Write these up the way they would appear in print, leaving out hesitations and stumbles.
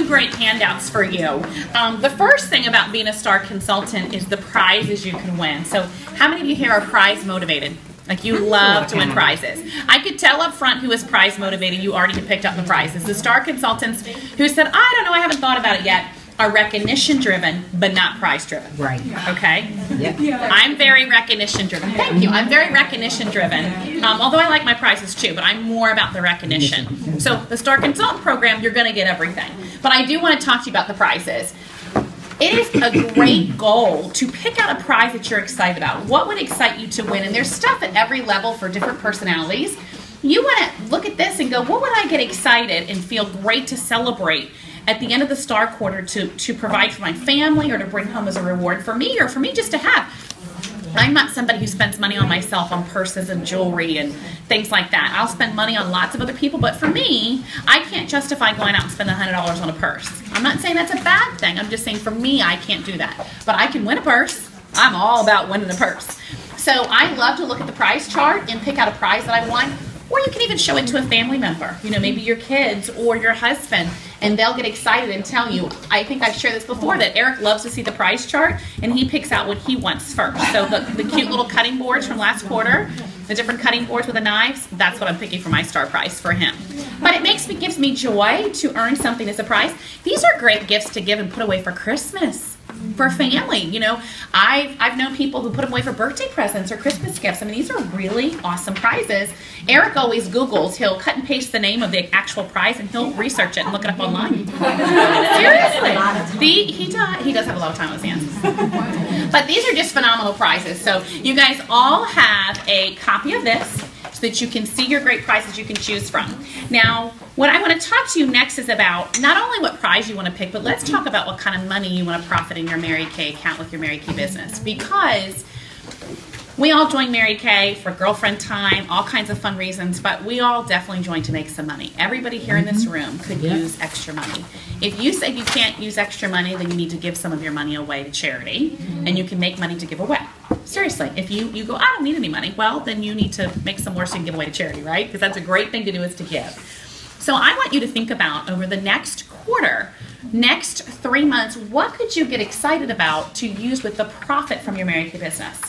two great handouts for you. The first thing about being a star consultant is the prizes you can win. So how many of you here are prize motivated? Like you love to win prizes. I could tell up front who is prize motivated. You already had picked up the prizes. The star consultants who said, I don't know, I haven't thought about it yet, are recognition driven, but not prize driven. Right. Okay? Yep. I'm very recognition driven. Thank you. I'm very recognition driven. Although I like my prizes too, but I'm more about the recognition. So the Star Consultant program, you're going to get everything. But I do want to talk to you about the prizes. It is a great goal to pick out a prize that you're excited about. What would excite you to win? And there's stuff at every level for different personalities. You want to look at this and go, what would I get excited and feel great to celebrate at the end of the star quarter to provide for my family or to bring home as a reward for me, or for me just to have. I'm not somebody who spends money on myself on purses and jewelry and things like that. I'll spend money on lots of other people, but for me, I can't justify going out and spending $100 on a purse. I'm not saying that's a bad thing. I'm just saying for me, I can't do that. But I can win a purse. I'm all about winning a purse. So I love to look at the prize chart and pick out a prize that I want. Or you can even show it to a family member, you know, maybe your kids or your husband, and they'll get excited and tell you. I think I've shared this before, that Eric loves to see the prize chart, and he picks out what he wants first. So the cute little cutting boards from last quarter, the different cutting boards with the knives, that's what I'm picking for my star prize for him. But it gives me joy to earn something as a prize. These are great gifts to give and put away for Christmas. For family, you know, I've known people who put them away for birthday presents or Christmas gifts. I mean, these are really awesome prizes. Eric always Googles. He'll cut and paste the name of the actual prize and he'll research it and look it up online. Seriously. He does have a lot of time on his hands. But these are just phenomenal prizes. So you guys all have a copy of this so that you can see your great prizes you can choose from. Now, what I want to talk to you next is about not only what prize you want to pick, but let's talk about what kind of money you want to profit in your Mary Kay account with your Mary Kay business. Because we all join Mary Kay for girlfriend time, all kinds of fun reasons, but we all definitely join to make some money. Everybody here in this room could use extra money. If you say you can't use extra money, then you need to give some of your money away to charity, and you can make money to give away. Seriously, if you go, I don't need any money, well, then you need to make some more so you can give away to charity, right? Because that's a great thing to do, is to give. So I want you to think about over the next quarter, next 3 months, what could you get excited about to use with the profit from your Mary Kay business?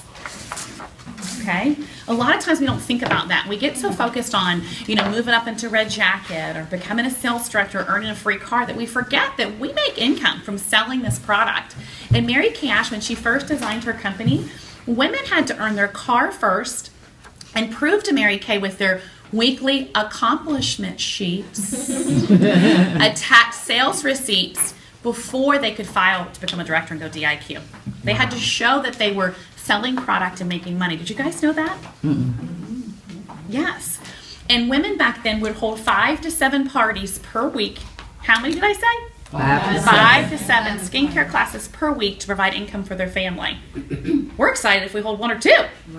Okay? A lot of times we don't think about that. We get so focused on, you know, moving up into Red Jacket or becoming a sales director or earning a free car that we forget that we make income from selling this product. And Mary Kay Ash, when she first designed her company, women had to earn their car first and prove to Mary Kay with their weekly accomplishment sheets, attach sales receipts before they could file to become a director and go DIQ. They had to show that they were selling product and making money. Did you guys know that? Yes. And women back then would hold 5 to 7 parties per week. How many did I say? 5 to 7 skincare classes per week to provide income for their family. We're excited if we hold 1 or 2.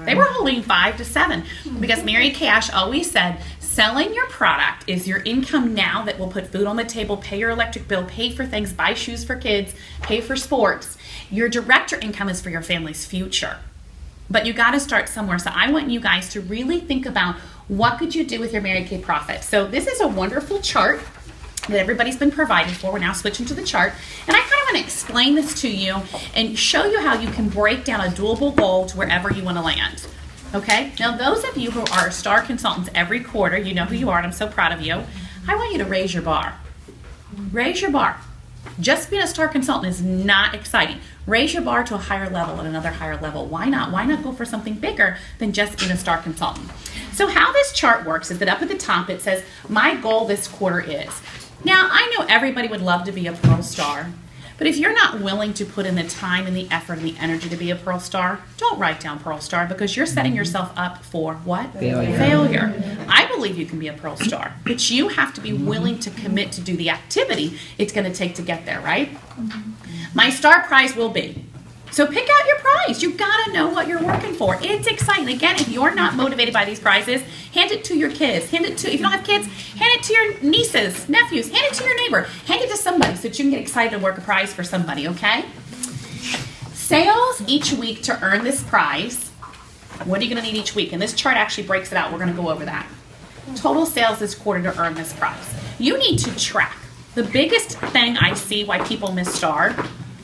They were holding 5 to 7 because Mary Kay Ash always said, selling your product is your income now that will put food on the table, pay your electric bill, pay for things, buy shoes for kids, pay for sports. Your director income is for your family's future. But you got to start somewhere. So I want you guys to really think about what could you do with your Mary Kay profit. So this is a wonderful chart that everybody's been provided for. We're now switching to the chart. And I kind of want to explain this to you and show you how you can break down a doable goal to wherever you want to land. Okay? Now, those of you who are star consultants every quarter, you know who you are, and I'm so proud of you. I want you to raise your bar. Raise your bar. Just being a star consultant is not exciting. Raise your bar to a higher level and another higher level. Why not? Why not go for something bigger than just being a star consultant? So how this chart works is that up at the top it says, my goal this quarter is. Now, I know everybody would love to be a Pearl Star, but if you're not willing to put in the time and the effort and the energy to be a Pearl Star, don't write down Pearl Star, because you're setting yourself up for what? Failure. I believe you can be a Pearl Star, but you have to be willing to commit to do the activity it's going to take to get there, right? My star prize will be. So pick out your prize. You got to know what you're working for. It's exciting. Again, if you're not motivated by these prizes, hand it to your kids. Hand it to, if you don't have kids, hand it to your nieces, nephews. Hand it to your neighbor. Hand it to somebody so that you can get excited to work a prize for somebody, okay? Sales each week to earn this prize. What are you going to need each week? And this chart actually breaks it out. We're going to go over that. Total sales this quarter to earn this prize. You need to track The biggest thing I see why people miss STAR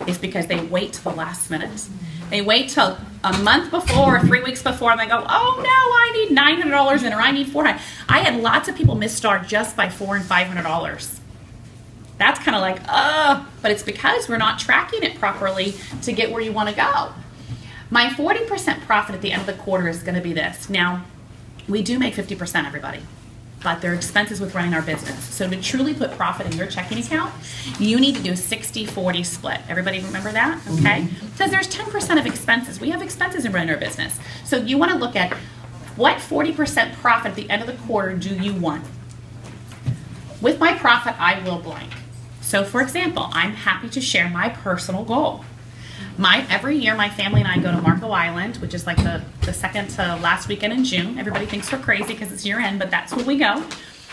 is because they wait till the last minute. They wait till a month before or 3 weeks before and they go, oh no, I need $900 in or I need $400. I had lots of people miss STAR just by $400 and $500. That's kind of like, but it's because we're not tracking it properly to get where you want to go. My 40% profit at the end of the quarter is going to be this. Now, we do make 50%, everybody, but they're expenses with running our business. So to truly put profit in your checking account, you need to do a 60-40 split. Everybody remember that? Okay? Because there's 10% of expenses. We have expenses in running our business. So you want to look at what 40% profit at the end of the quarter do you want? With my profit, I will blank. So for example, I'm happy to share my personal goal. Every year, my family and I go to Marco Island, which is like the second to last weekend in June. Everybody thinks we're crazy because it's year end, but that's where we go.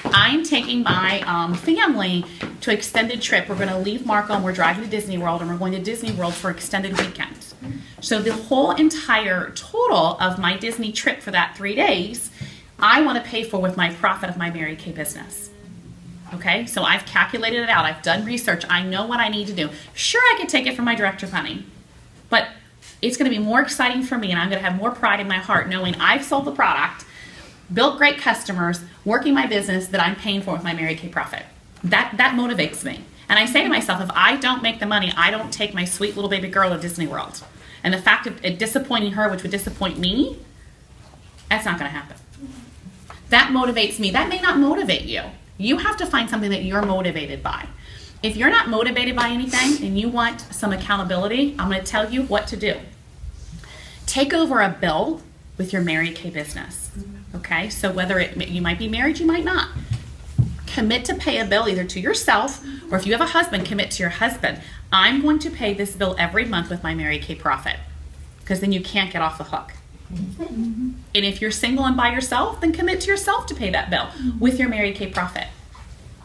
I'm taking my family to an extended trip. We're going to leave Marco and we're driving to Disney World, and we're going to Disney World for extended weekends. So the whole entire total of my Disney trip for that 3 days, I want to pay for with my profit of my Mary Kay business. Okay, so I've calculated it out. I've done research. I know what I need to do. Sure, I could take it from my director of money, but it's going to be more exciting for me, and I'm going to have more pride in my heart knowing I've sold the product, built great customers, working my business that I'm paying for with my Mary Kay profit. That motivates me. And I say to myself, if I don't make the money, I don't take my sweet little baby girl to Disney World. And the fact of it disappointing her, which would disappoint me, that's not going to happen. That motivates me. That may not motivate you. You have to find something that you're motivated by. If you're not motivated by anything and you want some accountability, I'm going to tell you what to do. Take over a bill with your Mary Kay business. Okay, so whether you might be married, you might not. Commit to pay a bill either to yourself, or if you have a husband, commit to your husband. I'm going to pay this bill every month with my Mary Kay profit, because then you can't get off the hook. And if you're single and by yourself, then commit to yourself to pay that bill with your Mary Kay profit.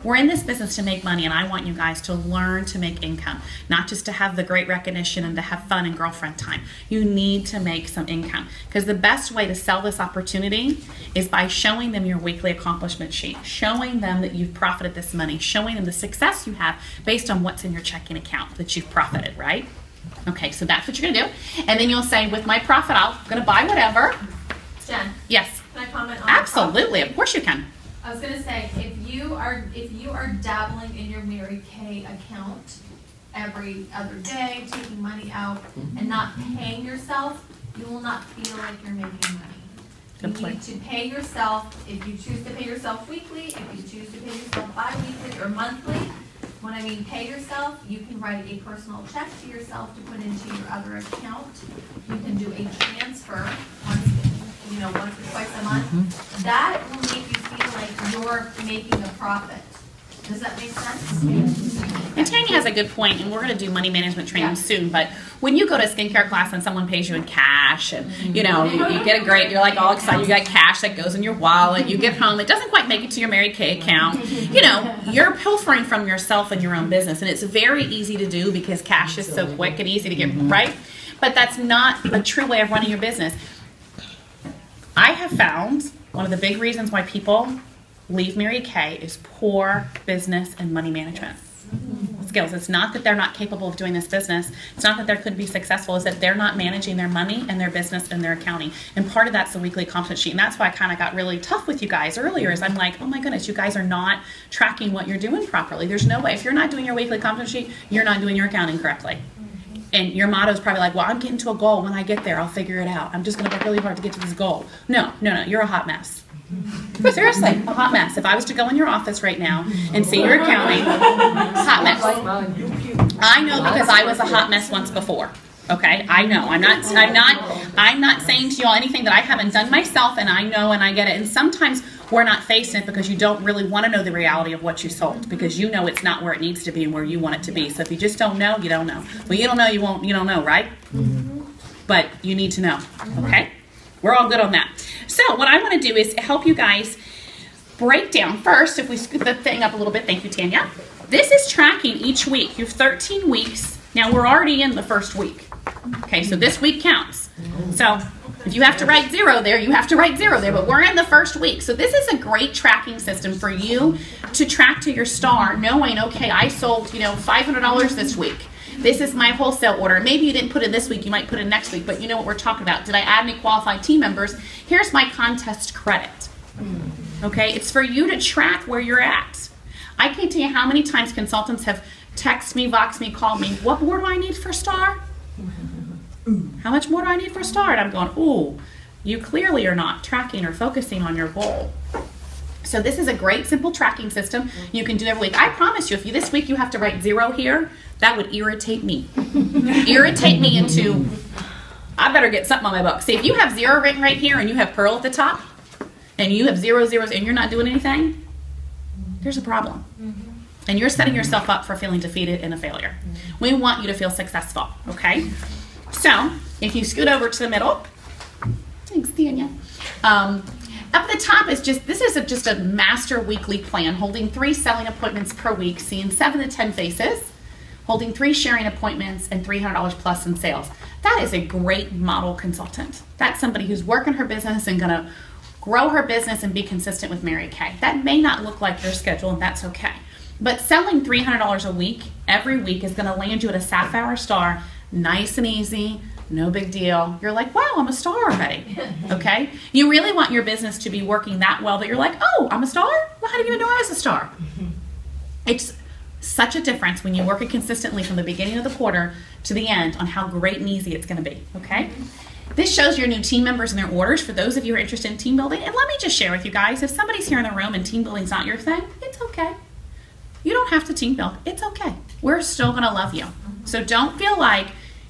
We're in this business to make money, and I want you guys to learn to make income, not just to have the great recognition and to have fun and girlfriend time. You need to make some income, because the best way to sell this opportunity is by showing them your weekly accomplishment sheet, showing them that you've profited this money, showing them the success you have based on what's in your checking account that you've profited, right? Okay, so that's what you're going to do. And then you'll say, with my profit, I'm going to buy whatever. Jen. Yes. Can I comment on Absolutely. Of course you can. I was going to say, if you are dabbling in your Mary Kay account every other day, taking money out and not paying yourself, you will not feel like you're making money. You need to pay yourself. If you choose to pay yourself weekly, if you choose to pay yourself bi-weekly or monthly, when I mean pay yourself, you can write a personal check to yourself to put into your other account. You can do a transfer once or twice a month. That will make you feel like you're making a profit. Does that make sense? And Tanya has a good point, and we're going to do money management training soon, but when you go to a skincare class and someone pays you in cash, and you get a great, you're like all excited, you got cash that goes in your wallet, you get home, it doesn't quite make it to your Mary Kay account, you're pilfering from yourself and your own business, and it's very easy to do because cash is so quick and easy to get, right? But that's not a true way of running your business. I have found one of the big reasons why people leave Mary Kay is poor business and money management skills. It's not that they're not capable of doing this business. It's not that they couldn't be successful. It's that they're not managing their money and their business and their accounting. And part of that's the weekly accomplishment sheet. And that's why I kind of got really tough with you guys earlier is I'm like, oh my goodness, you guys are not tracking what you're doing properly. There's no way. If you're not doing your weekly accomplishment sheet, you're not doing your accounting correctly. And your motto is probably like, well, I'm getting to a goal. When I get there, I'll figure it out. I'm just going to work really hard to get to this goal. No, you're a hot mess. Seriously, a hot mess. If I was to go in your office right now and see your accounting, hot mess. I know because I was a hot mess once before. Okay, I know. I'm not saying to y'all anything that I haven't done myself, and I know and I get it. And sometimes we're not facing it because you don't really want to know the reality of what you sold, because you know it's not where it needs to be and where you want it to be. So if you just don't know, you don't know. Well, you don't know, you don't know, right? But you need to know. Okay, we're all good on that. So what I want to do is help you guys break down. First, if we scoop the thing up a little bit, thank you, Tanya. This is tracking each week. You have 13 weeks. Now we're already in the first week. Okay, so this week counts. So If you have to write 0 there, you have to write 0 there, but we're in the first week. So this is a great tracking system for you to track to your star, knowing, okay, I sold, $500 this week. This is my wholesale order. Maybe you didn't put in this week, you might put in next week, but you know what we're talking about. Did I add any qualified team members? Here's my contest credit. Okay, it's for you to track where you're at. I can't tell you how many times consultants have texted me, Voxed me, called me, what more do I need for star? How much more do I need for star? And I'm going, ooh, you clearly are not tracking or focusing on your goal. So this is a great simple tracking system you can do every week. I promise you, if this week you have to write 0 here, that would irritate me. Irritate me into, I better get something on my book. See, if you have 0 written right here and you have Pearl at the top, and you have 0 zeros and you're not doing anything, there's a problem. And you're setting yourself up for feeling defeated and a failure. We want you to feel successful, okay? So, if you scoot over to the middle, thanks, Daniel. Up at the top is this is just a master weekly plan, holding 3 selling appointments per week, seeing 7 to 10 faces, holding 3 sharing appointments, and $300 plus in sales. That is a great model consultant. That's somebody who's working her business and gonna grow her business and be consistent with Mary Kay. That may not look like your schedule, and that's okay. But selling $300 a week, every week, is gonna land you at a Sapphire star, nice and easy, no big deal. You're like, wow, I'm a star already, okay? You really want your business to be working that well that you're like, oh, I'm a star? Well, how did you even know I was a star? It's such a difference when you work it consistently from the beginning of the quarter to the end on how great and easy it's gonna be, okay? This shows your new team members and their orders for those of you who are interested in team building. And let me just share with you guys, if somebody's here in the room and team building's not your thing, it's okay. You don't have to team build. It's okay. We're still gonna love you. So don't feel like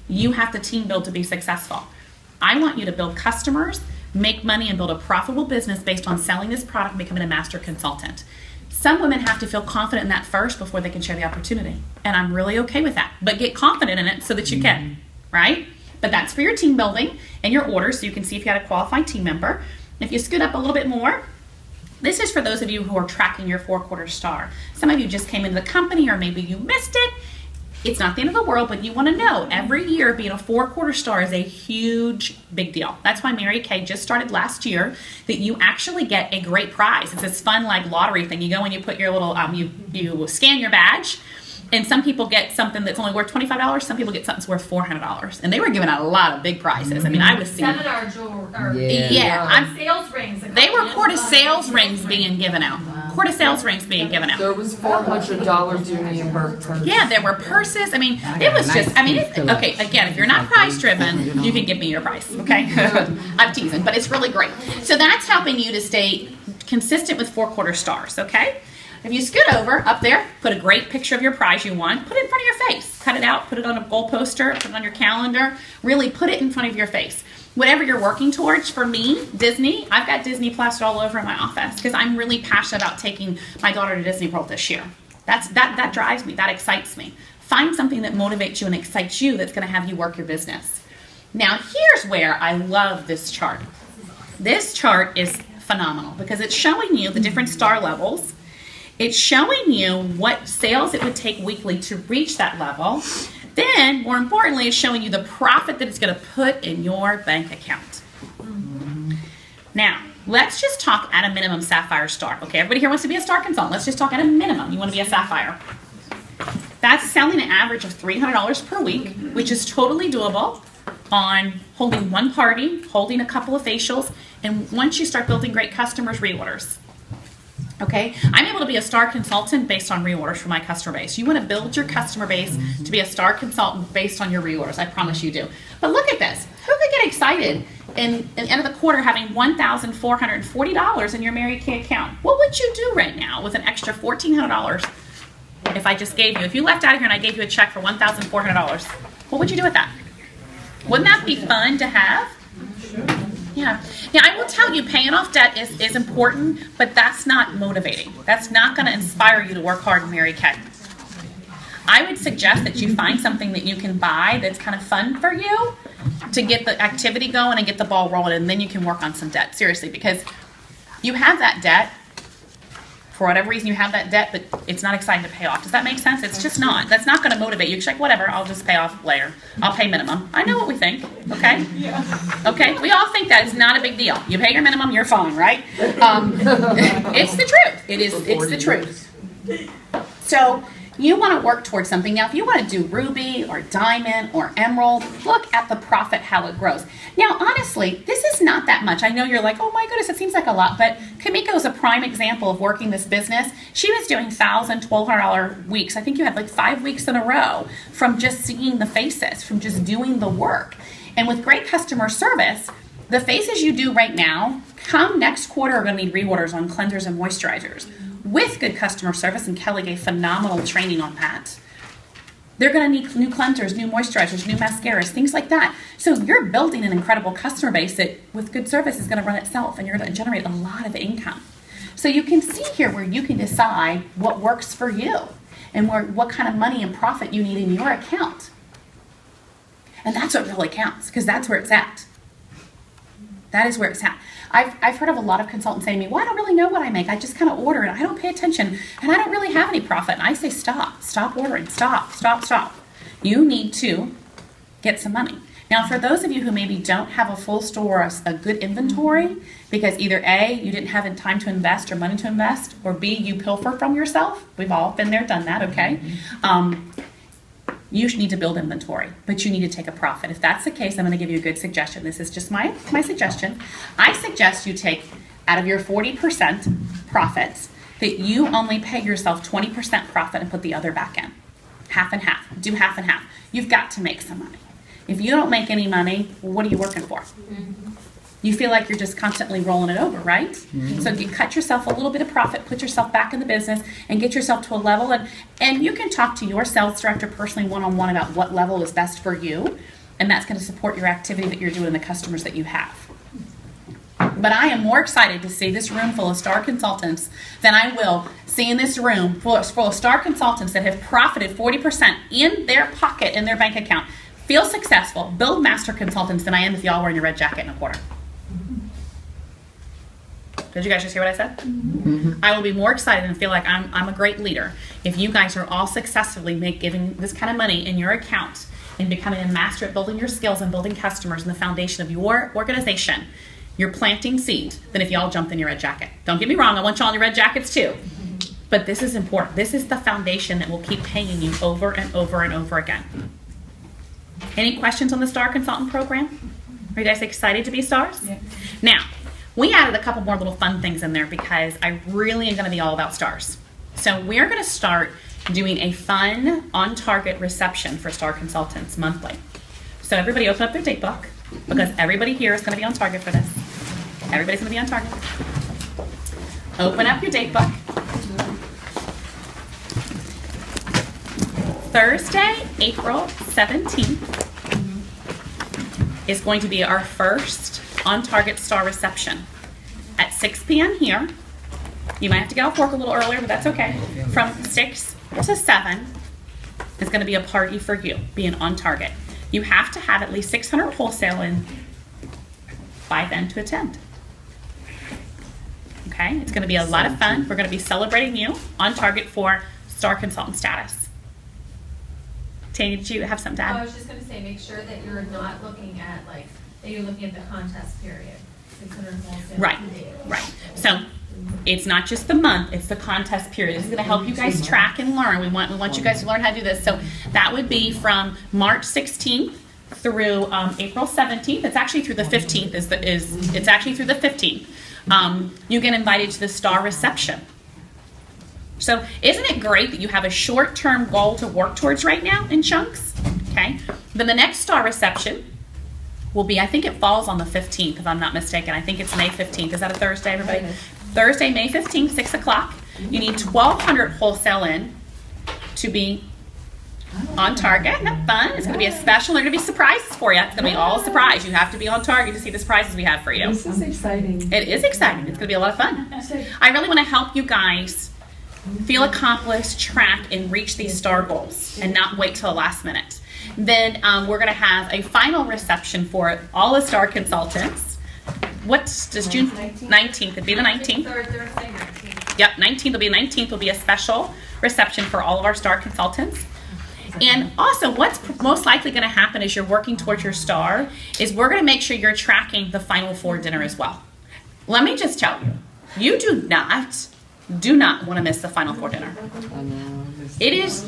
you have to team build to be successful. I want you to build customers, make money, and build a profitable business based on selling this product and becoming a master consultant. Some women have to feel confident in that first before they can share the opportunity. And I'm really okay with that. But get confident in it so that you can, right? But that's for your team building and your orders, so you can see if you had a qualified team member. If you scoot up a little bit more, this is for those of you who are tracking your 4-quarter star. Some of you just came into the company, or maybe you missed it. It's not the end of the world, but you want to know every year being a 4-quarter star is a huge big deal. That's why Mary Kay just started last year, that you actually get a great prize. It's this fun like lottery thing. You go and you put your little, you scan your badge, and some people get something that's only worth $25. Some people get something that's worth $400. And they were giving out a lot of big prizes. I mean, I was seeing seminar jewelry, sales rings. They were quarter sales rings being given out. Quarter sales rings being given out. There was $400 Union Burke purse. Yeah, there were purses. I mean, it was just, I mean, okay, again, if you're not price driven, you can give me your price, okay? I'm teasing, but it's really great. So that's helping you to stay consistent with 4-quarter stars, okay? If you scoot over, up there, put a great picture of your prize you won, put it in front of your face. Cut it out, put it on a goal poster, put it on your calendar. Really put it in front of your face. Whatever you're working towards, for me, Disney, I've got Disney plastered all over in my office because I'm really passionate about taking my daughter to Disney World this year. That drives me, that excites me. Find something that motivates you and excites you that's gonna have you work your business. Now, here's where I love this chart. This chart is phenomenal because it's showing you the different star levels. It's showing you what sales it would take weekly to reach that level. Then, more importantly, it's showing you the profit that it's going to put in your bank account. Now, let's just talk at a minimum Sapphire star. Okay, everybody here wants to be a star consultant. Let's just talk at a minimum. You want to be a Sapphire. That's selling an average of $300 per week, which is totally doable on holding 1 party, holding a couple of facials, and once you start building great customers, reorders. Okay, I'm able to be a star consultant based on reorders for my customer base. You want to build your customer base to be a star consultant based on your reorders. I promise you do. But look at this. Who could get excited in the end of the quarter having $1,440 in your Mary Kay account? What would you do right now with an extra $1,400 if I just gave you, if you left out of here and I gave you a check for $1,400, what would you do with that? Wouldn't that be fun to have? Yeah. Now, I will tell you, paying off debt is important, but that's not motivating. That's not going to inspire you to work hard in Mary Kay. I would suggest that you find something that you can buy that's kind of fun for you to get the activity going and get the ball rolling, and then you can work on some debt. Seriously, because you have that debt for whatever reason you have that debt, but it's not exciting to pay off. Does that make sense? It's just not. That's not going to motivate you. It's like, whatever, I'll just pay off later. I'll pay minimum. I know what we think, okay? Okay, we all think that. It's not a big deal. You pay your minimum, you're fine, right? It's the truth. It's the truth. So you want to work towards something. Now, if you want to do ruby or diamond or emerald, look at the profit, how it grows. Now, honestly, this is not that much. I know you're like, oh my goodness, it seems like a lot, but Kamiko is a prime example of working this business. She was doing $1,000, $1,200 weeks. I think you had like 5 weeks in a row from just seeing the faces, from just doing the work. And with great customer service, the faces you do right now, come next quarter, are going to need reorders on cleansers and moisturizers. With good customer service, and Kelly gave phenomenal training on that. They're going to need new cleansers, new moisturizers, new mascaras, things like that. So you're building an incredible customer base that, with good service, is going to run itself, and you're going to generate a lot of income. So you can see here where you can decide what works for you and what kind of money and profit you need in your account. And that's what really counts, because that's where it's at. That is where it's at. I've heard of a lot of consultants saying to me, well, I don't really know what I make. I just kind of order and I don't pay attention and I don't really have any profit. And I say, stop ordering, stop. You need to get some money. Now, for those of you who maybe don't have a full store or a good inventory, because either A, you didn't have time to invest or money to invest, or B, you pilfer from yourself. We've all been there, done that, okay? You need to build inventory, but you need to take a profit. If that's the case, I'm going to give you a good suggestion. This is just my suggestion. I suggest you take out of your 40% profits that you only pay yourself 20% profit and put the other back in. Half and half. Do half and half. You've got to make some money. If you don't make any money, well, what are you working for? You feel like you're just constantly rolling it over, right? So you cut yourself a little bit of profit, put yourself back in the business, and get yourself to a level. And you can talk to your sales director personally one-on-one about what level is best for you, and that's going to support your activity that you're doing and the customers that you have. But I am more excited to see this room full of star consultants than I will seeing this room full of star consultants that have profited 40% in their pocket, in their bank account, feel successful, build master consultants than I am if y'all wearing your red jacket in a quarter. Did you guys just hear what I said? I will be more excited and feel like I'm a great leader if you guys are all successfully giving this kind of money in your account and becoming a master at building your skills and building customers and the foundation of your organization. You're planting seed than if y'all jumped in your red jacket. Don't get me wrong, I want y'all in your red jackets too. But this is important. This is the foundation that will keep paying you over and over and over again. Any questions on the Star Consultant Program? Are you guys excited to be stars? Yeah. Now, we added a couple more little fun things in there because I really am going to be all about stars. So we're going to start doing a fun on-target reception for Star Consultants monthly. So everybody open up their date book because everybody here is going to be on target for this. Everybody's going to be on target. Open up your date book. Thursday, April 17th is going to be our first on-target star reception at 6 p.m. here. You might have to get off work a little earlier, but that's okay. From 6 to 7 is going to be a party for you, being on target. You have to have at least 600 wholesale in by then to attend. Okay, it's going to be a lot of fun. We're going to be celebrating you on target for Star Consultant status. Tanya, did you have something to add? I was just going to say, make sure that you're not looking at that you're looking at the contest period. 600 wholesale. Right, right. So it's not just the month, it's the contest period. This is going to help you guys track and learn. We want you guys to learn how to do this. So that would be from March 16th through April 17th. It's actually through the 15th. It's actually through the 15th. You get invited to the star reception. So isn't it great that you have a short-term goal to work towards right now in chunks? Okay. Then the next star reception will be, I think it falls on the 15th, if I'm not mistaken. I think it's May 15th. Is that a Thursday, everybody? Thursday, May 15th, 6 o'clock. You need 1,200 wholesale in to be on target. Isn't that fun? It's going to be a special. There are going to be surprises for you. It's going to be all a surprise. You have to be on target to see the surprises we have for you. This is exciting. It is exciting. It's going to be a lot of fun. I really want to help you guys feel accomplished, track, and reach these star goals and not wait till the last minute. Then we're going to have a final reception for all the Star Consultants. What's June 19th? It'd be the 19th. Thursday 19th. Yep, 19th will be a special reception for all of our star consultants. And also, what's most likely going to happen as you're working towards your star is we're going to make sure you're tracking the Final Four dinner as well. Let me just tell you, you do not want to miss the Final Four dinner. It is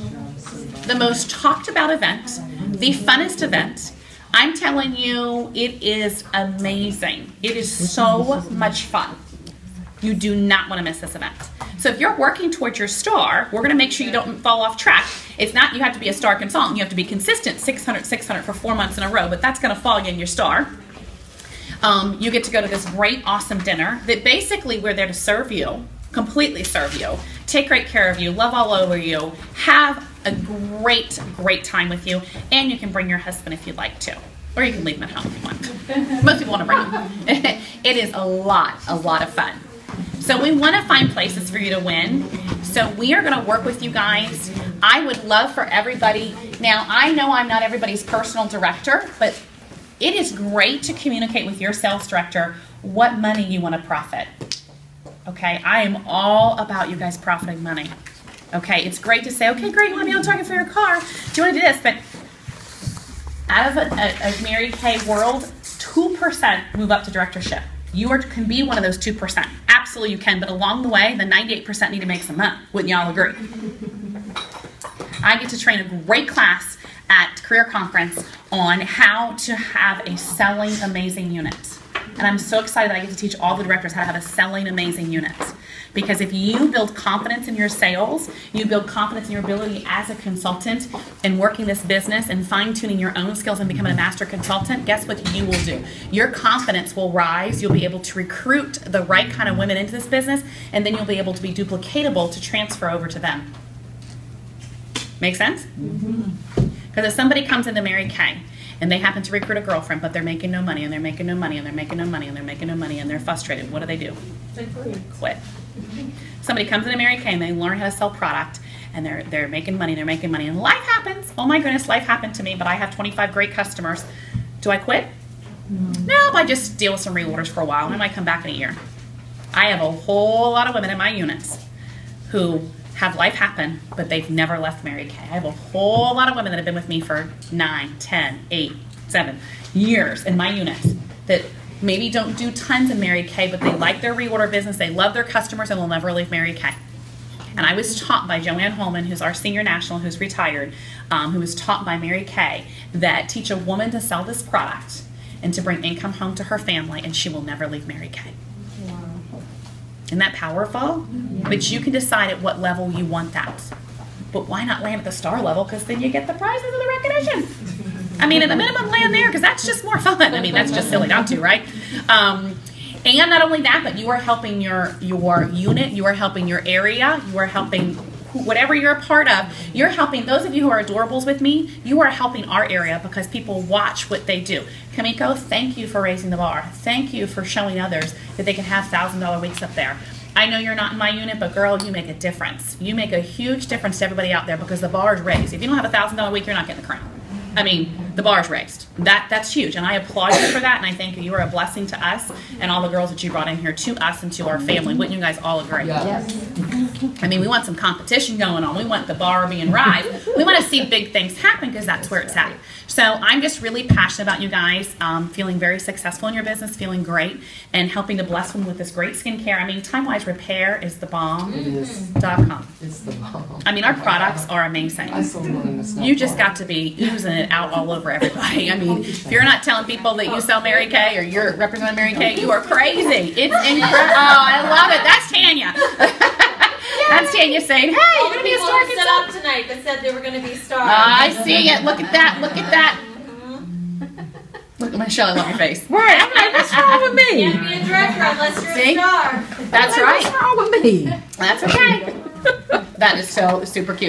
the most talked about event, the funnest event. I'm telling you, it is amazing. It is so much fun. You do not want to miss this event. So if you're working towards your star, we're going to make sure you don't fall off track. It's not you have to be a star consultant. You have to be consistent, 600, 600 for 4 months in a row, but that's going to fall you in your star. You get to go to this great, awesome dinner that basically we're there to serve you, completely serve you, take great care of you, love all over you, have a great, great time with you, and you can bring your husband if you'd like to. Or you can leave him at home if you want. Most people want to bring him. It is a lot of fun. So we want to find places for you to win. So we are going to work with you guys. I would love for everybody. Now, I know I'm not everybody's personal director, but it is great to communicate with your sales director what money you want to profit. Okay, I am all about you guys profiting money. Okay, it's great to say, okay, great, you want to be on target for your car. Do you want to do this? But out of a Mary Kay world, 2% move up to directorship. You can be one of those 2%. Absolutely you can, but along the way, the 98% need to make some money. Wouldn't y'all agree? I get to train a great class at Career Conference on how to have a selling amazing unit. And I'm so excited that I get to teach all the directors how to have a selling amazing unit. Because if you build confidence in your sales, you build confidence in your ability as a consultant and working this business and fine-tuning your own skills and becoming a master consultant, guess what you will do? Your confidence will rise. You'll be able to recruit the right kind of women into this business, and then you'll be able to be duplicatable to transfer over to them. Make sense? Because if somebody comes into Mary Kay and they happen to recruit a girlfriend, but they're making no money, and they're making no money, and they're making no money, and they're making no money, and they're frustrated, what do? They quit. Somebody comes into Mary Kay and they learn how to sell product, and they're making money, and life happens. Oh my goodness, life happened to me, but I have 25 great customers. Do I quit? No, I just deal with some reorders for a while, and I might come back in a year. I have a whole lot of women in my units who have life happen, but they've never left Mary Kay. I have a whole lot of women that have been with me for 9, 10, 8, 7 years in my units that maybe don't do tons in Mary Kay, but they like their reorder business, they love their customers, and will never leave Mary Kay. And I was taught by Joanne Holman, who's our senior national, who's retired, who was taught by Mary Kay, that teach a woman to sell this product and to bring income home to her family, and she will never leave Mary Kay. Isn't that powerful? But you can decide at what level you want that. But why not land at the star level? Because then you get the prizes and the recognition. I mean, at the minimum, land there, because that's just more fun. I mean, that's just silly not to, right? And not only that, but you are helping your unit, you are helping your area, you are helping whatever you're a part of. You're helping those of you who are adorables with me, you are helping our area because people watch what they do. Kamiko, thank you for raising the bar. Thank you for showing others that they can have $1,000 weeks up there. I know you're not in my unit, but girl, you make a difference. You make a huge difference to everybody out there because the bar is raised. If you don't have $1,000 week, you're not getting the crown. I mean, the bar is raised. That's huge, and I applaud you for that, and I think you are a blessing to us and all the girls that you brought in here, to us and to our family. Wouldn't you guys all agree? Yes. I mean, we want some competition going on. We want the bar being rise. We want to see big things happen because that's where it's at. So I'm just really passionate about you guys, feeling very successful in your business, feeling great, and helping to bless them with this great skincare. I mean, Timewise Repair is the bomb. It is. .com. It's the bomb. I mean, our products are amazing. I sold one in the snow You just bar. got to be oozing it out all over everybody. I mean, if you're not telling people that you sell Mary Kay or you're representing Mary Kay, you are crazy. It's incredible. Oh, I love it. That's Tanya. That's Tanya saying, hey, you're going to be a star People stood up tonight that said they were going to be stars. I see it. Look at that. Look at that. Look at Michelle on your face. Right, I'm like, what's wrong with me? You can't be a director unless you're See? a star. That's What's right. wrong with me? That's okay. That is so super cute.